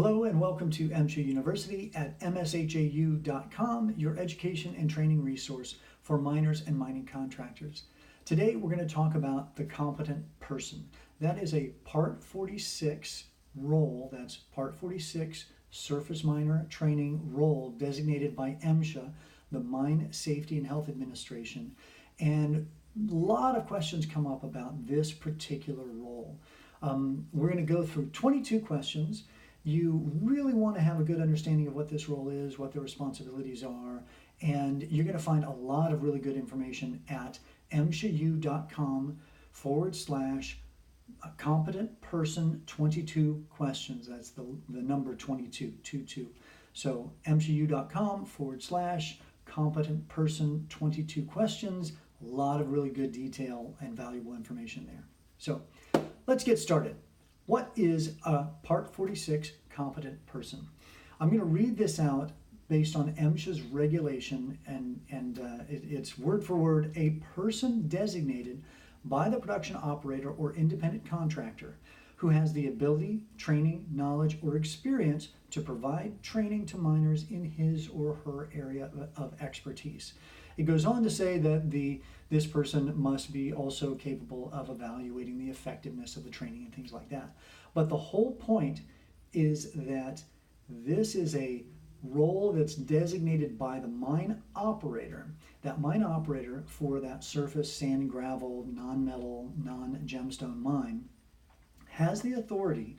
Hello and welcome to MSHA University at mshau.com, your education and training resource for miners and mining contractors. Today we're going to talk about the competent person. That is a Part 46 role, that's Part 46 Surface Miner Training role designated by MSHA, the Mine Safety and Health Administration. And a lot of questions come up about this particular role. We're going to go through 22 questions. You really want to have a good understanding of what this role is, what the responsibilities are, and you're going to find a lot of really good information at mshau.com/competent person 22 questions. That's the number 22. So mshau.com/competent person 22 questions. A lot of really good detail and valuable information there. So let's get started. What is a Part 46 competent person? I'm going to read this out based on MSHA's regulation, and it's word for word: a person designated by the production operator or independent contractor who has the ability, training, knowledge, or experience to provide training to miners in his or her area of expertise. It goes on to say that this person must be also capable of evaluating the effectiveness of the training and things like that. But the whole point is that this is a role that's designated by the mine operator. That mine operator for that surface sand and gravel, non-metal, non-gemstone mine has the authority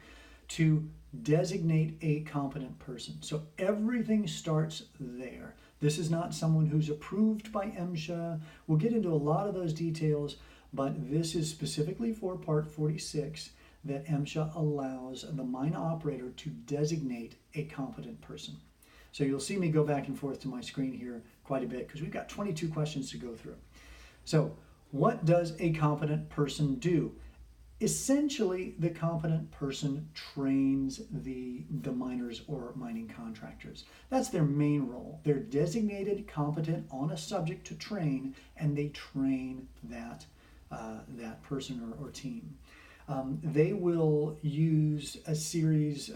to designate a competent person. So everything starts there. This is not someone who's approved by MSHA. We'll get into a lot of those details, but this is specifically for Part 46 that MSHA allows the mine operator to designate a competent person. So you'll see me go back and forth to my screen here quite a bit because we've got 22 questions to go through. So what does a competent person do? Essentially, the competent person trains the miners or mining contractors. That's their main role. They're designated competent on a subject to train, and they train that person or team. They will use a series,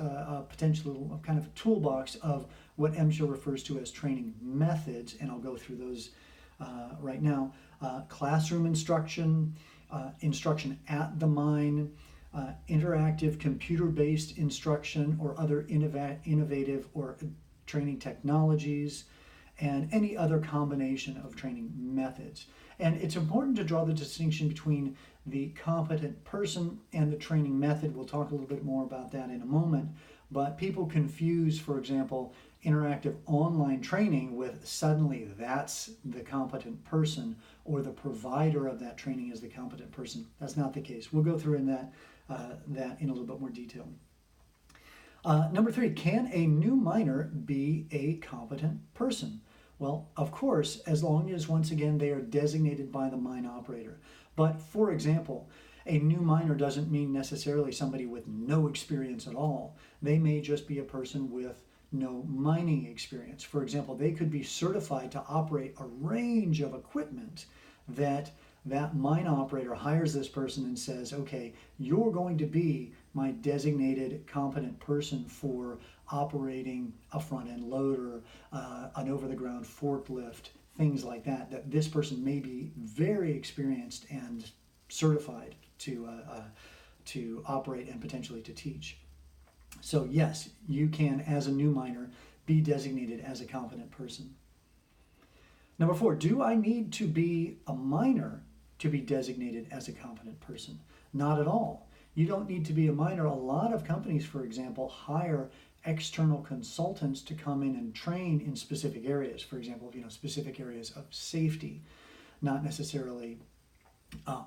potential kind of toolbox of what MSHA refers to as training methods, and I'll go through those right now. Classroom instruction, instruction at the mine, interactive computer-based instruction or other innovative or training technologies, and any other combination of training methods. And it's important to draw the distinction between the competent person and the training method. We'll talk a little bit more about that in a moment, but people confuse, for example, interactive online training with suddenly that's the competent person, or the provider of that training is the competent person. That's not the case. We'll go through in that in a little bit more detail. Number 3, can a new miner be a competent person? Well, of course, as long as, once again, they are designated by the mine operator. But for example, a new miner doesn't mean necessarily somebody with no experience at all. They may just be a person with no mining experience. For example, they could be certified to operate a range of equipment that mine operator hires this person and says, okay, you're going to be my designated competent person for operating a front-end loader, an over-the-ground forklift, things like that, that this person may be very experienced and certified to operate and potentially to teach. So yes, you can, as a new miner, be designated as a competent person. Number 4, do I need to be a miner to be designated as a competent person? Not at all. You don't need to be a miner. A lot of companies, for example, hire external consultants to come in and train in specific areas. For example, specific areas of safety, not necessarily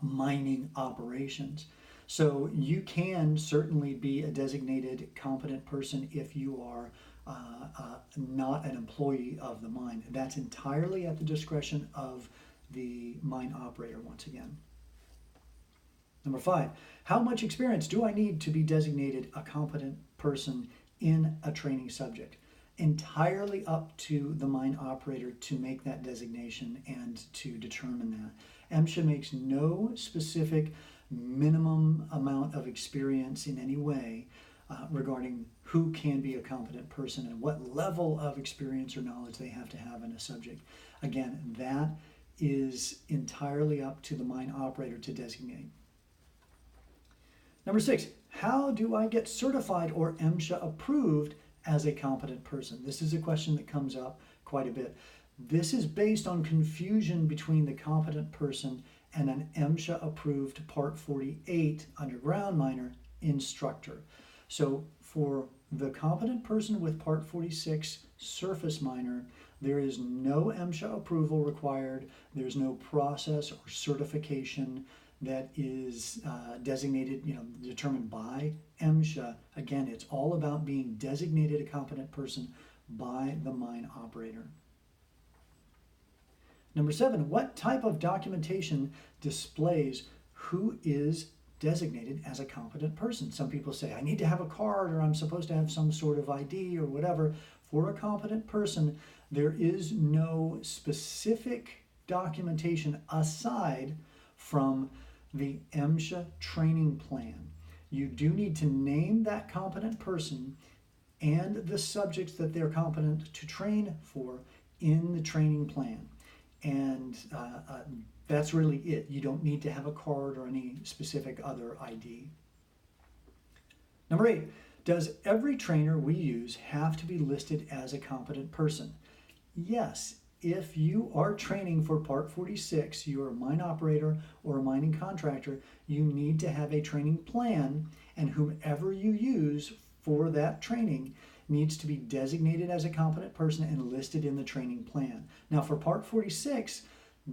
mining operations. So you can certainly be a designated competent person if you are not an employee of the mine. That's entirely at the discretion of the mine operator, once again. Number 5, how much experience do I need to be designated a competent person in a training subject? Entirely up to the mine operator to make that designation and to determine that. MSHA makes no specific minimum amount of experience in any way. regarding who can be a competent person and what level of experience or knowledge they have to have in a subject. Again, that is entirely up to the mine operator to designate. Number 6, how do I get certified or MSHA approved as a competent person? This is a question that comes up quite a bit. This is based on confusion between the competent person and an MSHA approved Part 48 underground miner instructor. So for the competent person with Part 46 surface miner, there is no MSHA approval required. There's no process or certification that is designated, determined by MSHA. Again, it's all about being designated a competent person by the mine operator. Number 7, what type of documentation displays who is designated as a competent person? Some people say, I need to have a card, or I'm supposed to have some sort of ID or whatever. For a competent person, there is no specific documentation aside from the MSHA training plan. You do need to name that competent person and the subjects that they're competent to train for in the training plan. And that's really it. You don't need to have a card or any specific other ID. Number 8, does every trainer we use have to be listed as a competent person? Yes. If you are training for Part 46, you're a mine operator or a mining contractor, you need to have a training plan, and whomever you use for that training needs to be designated as a competent person and listed in the training plan. Now for Part 46,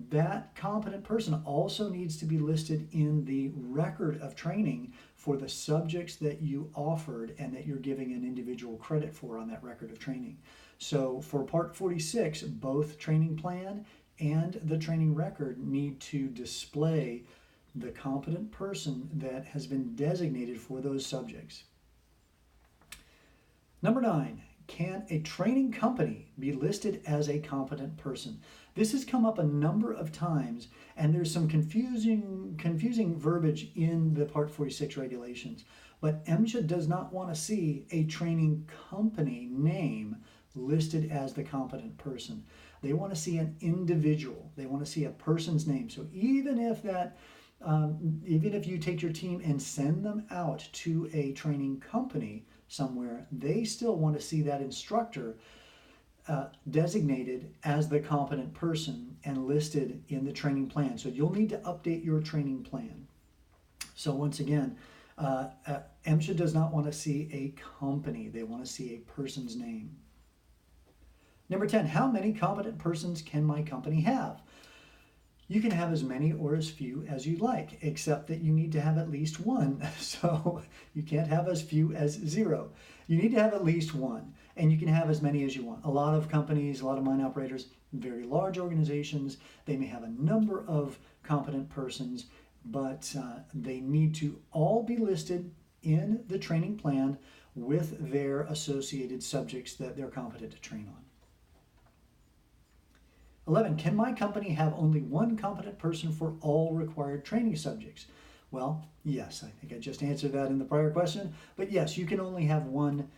that competent person also needs to be listed in the record of training for the subjects that you offered and that you're giving an individual credit for on that record of training. So for Part 46, both training plan and the training record need to display the competent person that has been designated for those subjects. Number 9, can a training company be listed as a competent person? This has come up a number of times, and there's some confusing verbiage in the Part 46 regulations. But MSHA does not want to see a training company name listed as the competent person. They want to see an individual. They want to see a person's name. So even if you take your team and send them out to a training company somewhere, they still want to see that instructor designated as the competent person and listed in the training plan. So you'll need to update your training plan. So once again, MSHA does not want to see a company. They want to see a person's name. Number 10, how many competent persons can my company have? You can have as many or as few as you like, except that you need to have at least one. So you can't have as few as 0. You need to have at least one, and you can have as many as you want. A lot of companies, a lot of mine operators, very large organizations, they may have a number of competent persons, but they need to all be listed in the training plan with their associated subjects that they're competent to train on. 11, can my company have only one competent person for all required training subjects? Well, yes, I think I just answered that in the prior question, but yes, you can only have one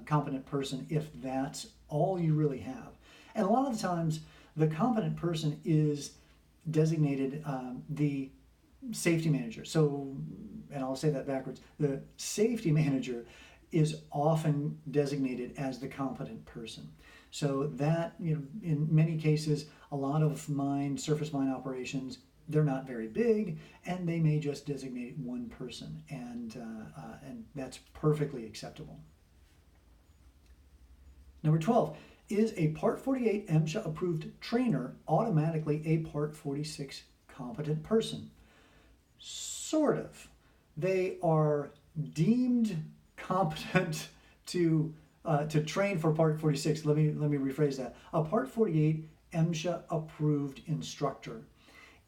competent person if that's all you really have. And a lot of the times, the competent person is designated the safety manager. So, and I'll say that backwards, the safety manager is often designated as the competent person. So that, in many cases, a lot of surface mine operations, they're not very big, and they may just designate one person, and that's perfectly acceptable. Number 12, is a Part 48 MSHA approved trainer automatically a Part 46 competent person? Sort of. They are deemed competent to train for Part 46. Let me rephrase that. A Part 48 MSHA approved instructor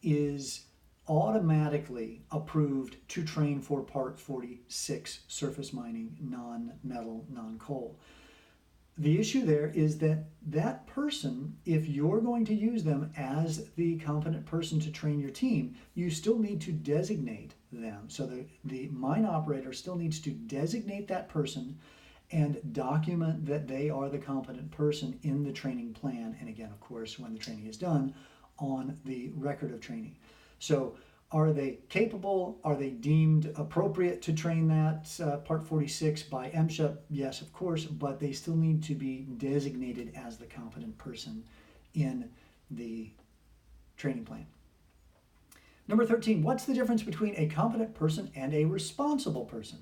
is automatically approved to train for Part 46 surface mining, non-metal, non-coal. The issue there is that person, if you're going to use them as the competent person to train your team, you still need to designate them. So the mine operator still needs to designate that person and document that they are the competent person in the training plan. And again, of course, when the training is done, on the record of training. So are they capable? Are they deemed appropriate to train that? Part 46 by MSHA, yes, of course, but they still need to be designated as the competent person in the training plan. Number 13, what's the difference between a competent person and a responsible person?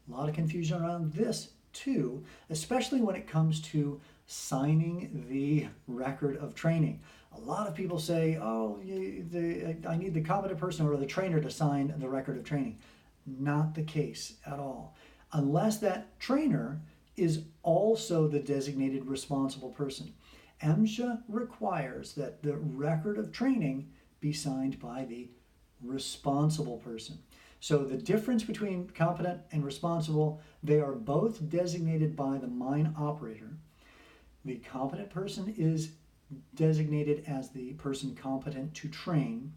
A lot of confusion around this too, especially when it comes to signing the record of training. A lot of people say, oh, I need the competent person or the trainer to sign the record of training. Not the case at all. Unless that trainer is also the designated responsible person. MSHA requires that the record of training be signed by the responsible person. So the difference between competent and responsible, they are both designated by the mine operator. The competent person is designated as the person competent to train.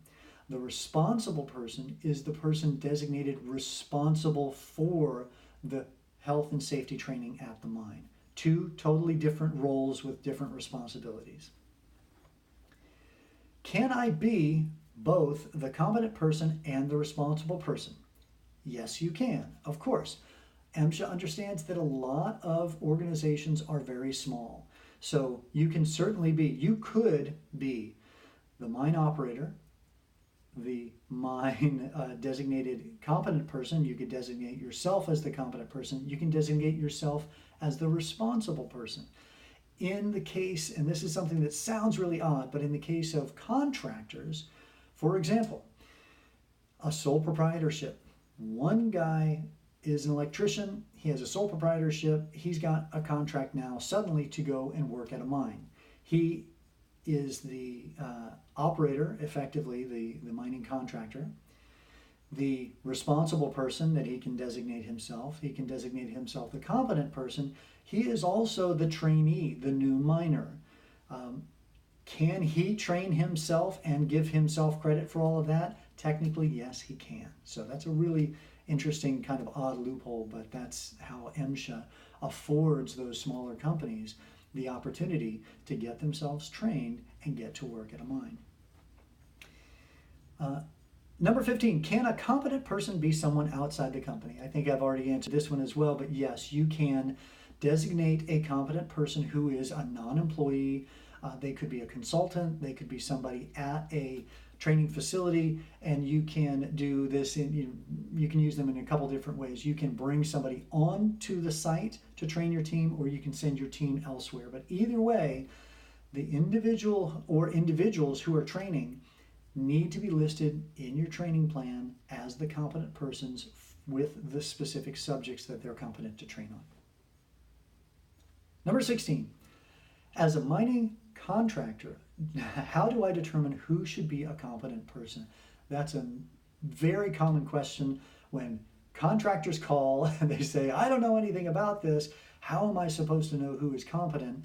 The responsible person is the person designated responsible for the health and safety training at the mine. Two totally different roles with different responsibilities. Can I be both the competent person and the responsible person? Yes, you can, of course. MSHA understands that a lot of organizations are very small. So you can certainly be, you could be the mine operator, the mine designated competent person. You could designate yourself as the competent person. You can designate yourself as the responsible person. In the case, and this is something that sounds really odd, but in the case of contractors, for example, a sole proprietorship. One guy is an electrician, he has a sole proprietorship, he's got a contract now suddenly to go and work at a mine. He is the operator, effectively the mining contractor, the responsible person that he can designate himself. He can designate himself the competent person. He is also the trainee, the new miner. Can he train himself and give himself credit for all of that? Technically, yes, he can. So that's a really interesting kind of odd loophole, but that's how MSHA affords those smaller companies the opportunity to get themselves trained and get to work at a mine. Number 15, can a competent person be someone outside the company? I think I've already answered this one as well, but yes, you can designate a competent person who is a non-employee. They could be a consultant, they could be somebody at a training facility, and you can do this you can use them in a couple different ways. You can bring somebody on to the site to train your team, or you can send your team elsewhere. But either way, the individual or individuals who are training need to be listed in your training plan as the competent persons with the specific subjects that they're competent to train on. Number 16, as a mining contractor, how do I determine who should be a competent person? That's a very common question when contractors call and they say, I don't know anything about this. How am I supposed to know who is competent?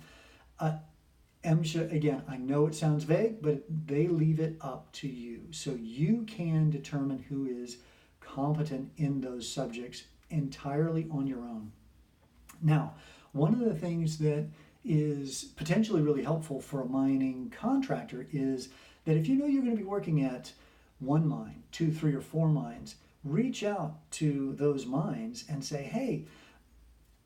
MSHA, again, I know it sounds vague, but they leave it up to you. So you can determine who is competent in those subjects entirely on your own. Now, one of the things that is potentially really helpful for a mining contractor is that if you know you're going to be working at one mine, 2, 3, or 4 mines, reach out to those mines and say, hey,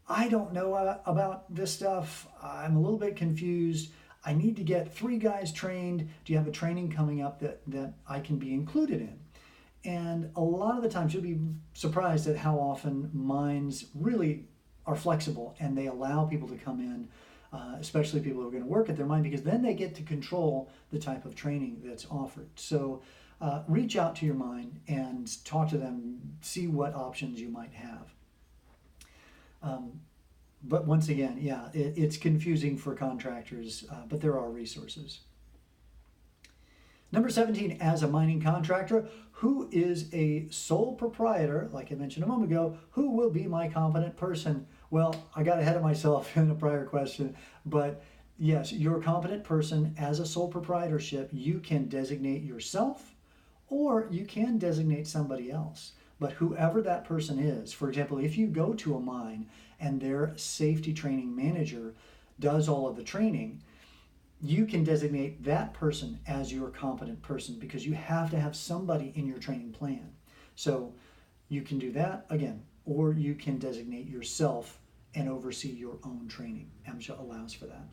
I don't know about this stuff. I'm a little bit confused. I need to get 3 guys trained. Do you have a training coming up that I can be included in? And a lot of the times you'll be surprised at how often mines really are flexible and they allow people to come in, especially people who are going to work at their mine, because then they get to control the type of training that's offered. So reach out to your mine and talk to them, see what options you might have. But once again, yeah, it's confusing for contractors, but there are resources. Number 17, as a mining contractor, who is a sole proprietor, like I mentioned a moment ago, who will be my competent person? Well, I got ahead of myself in a prior question, but yes, your competent person as a sole proprietorship, you can designate yourself or you can designate somebody else. But whoever that person is, for example, if you go to a mine and their safety training manager does all of the training, you can designate that person as your competent person because you have to have somebody in your training plan. So you can do that again, or you can designate yourself and oversee your own training. MSHA allows for that.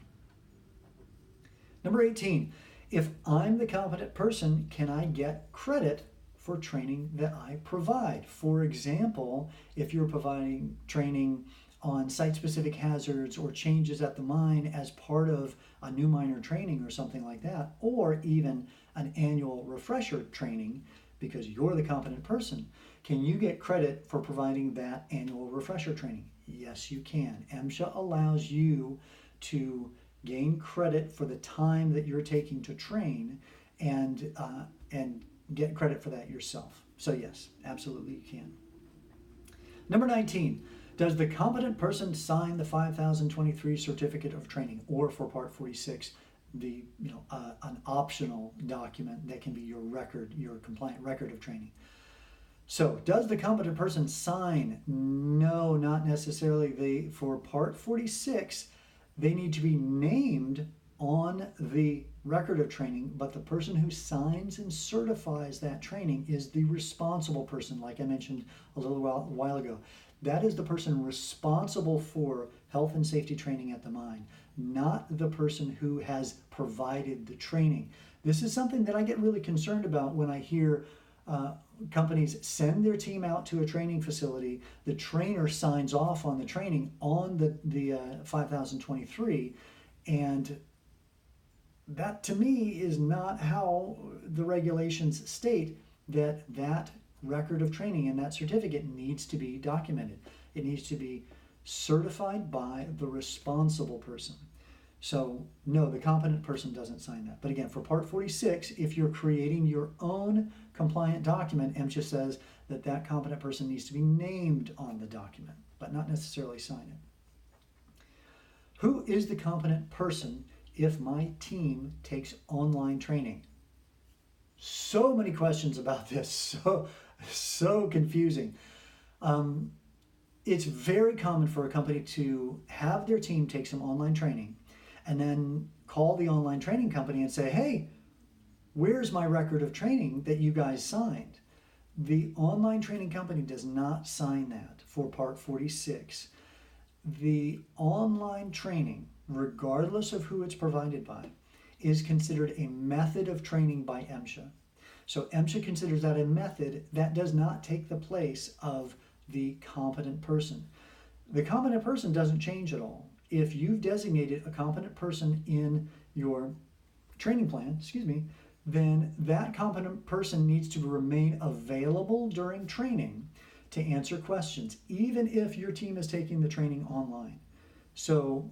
Number 18, if I'm the competent person, can I get credit for training that I provide? For example, if you're providing training on site-specific hazards or changes at the mine as part of a new miner training or something like that, or even an annual refresher training because you're the competent person, can you get credit for providing that annual refresher training? Yes, you can. MSHA allows you to gain credit for the time that you're taking to train and get credit for that yourself. So yes, absolutely you can. Number 19, does the competent person sign the 5023 certificate of training, or for part 46, an optional document that can be your record, your compliant record of training? So does the competent person sign? No, not necessarily. For part 46, they need to be named on the record of training, but the person who signs and certifies that training is the responsible person, like I mentioned a little while ago. That is the person responsible for health and safety training at the mine, not the person who has provided the training. This is something that I get really concerned about when I hear companies send their team out to a training facility, the trainer signs off on the training on the 5023, and that to me is not how the regulations state that record of training and that certificate needs to be documented. It needs to be certified by the responsible person. So no, the competent person doesn't sign that. But again, for part 46, if you're creating your own compliant document, MSHA says that competent person needs to be named on the document, but not necessarily sign it. Who is the competent person if my team takes online training? So many questions about this, so confusing. It's very common for a company to have their team take some online training and then call the online training company and say, hey, where's my record of training that you guys signed? The online training company does not sign that for part 46. The online training, regardless of who it's provided by, is considered a method of training by MSHA. So MSHA considers that a method that does not take the place of the competent person. The competent person doesn't change at all. If you've designated a competent person in your training plan, then that competent person needs to remain available during training to answer questions, even if your team is taking the training online. So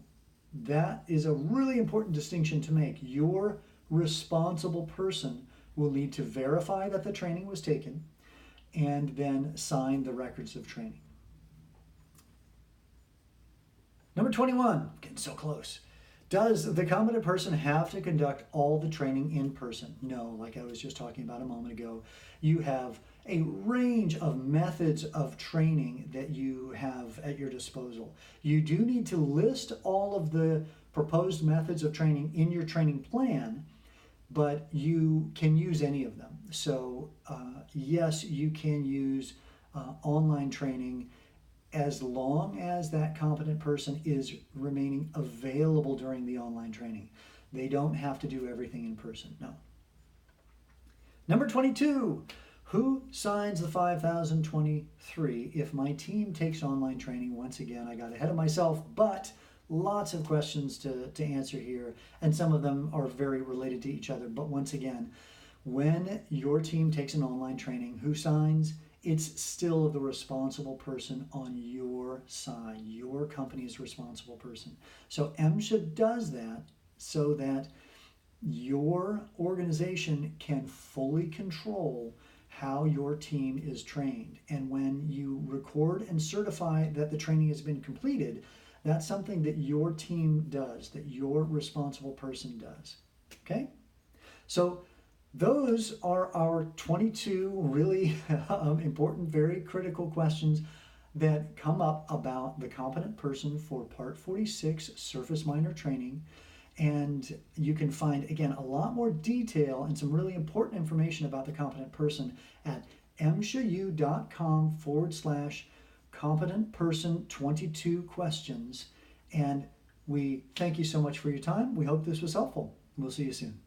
that is a really important distinction to make. Your responsible person will need to verify that the training was taken and then sign the records of training. Number 21, getting so close. Does the competent person have to conduct all the training in person? No, like I was just talking about a moment ago. You have a range of methods of training that you have at your disposal. You do need to list all of the proposed methods of training in your training plan, but you can use any of them. So yes, you can use online training as long as that competent person is remaining available during the online training. They don't have to do everything in person, no. Number 22, who signs the 5023 if my team takes online training? Once again, I got ahead of myself, but lots of questions to answer here, and some of them are very related to each other. But once again, when your team takes an online training, who signs? It's still the responsible person on your side. Your company's responsible person. So MSHA does that so that your organization can fully control how your team is trained. And when you record and certify that the training has been completed, that's something that your team does, that your responsible person does. Okay? So those are our 22 really important, very critical questions that come up about the competent person for Part 46 Surface Miner Training. And you can find, again, a lot more detail and some really important information about the competent person at mshau.com/competent person 22 questions. And we thank you so much for your time. We hope this was helpful. We'll see you soon.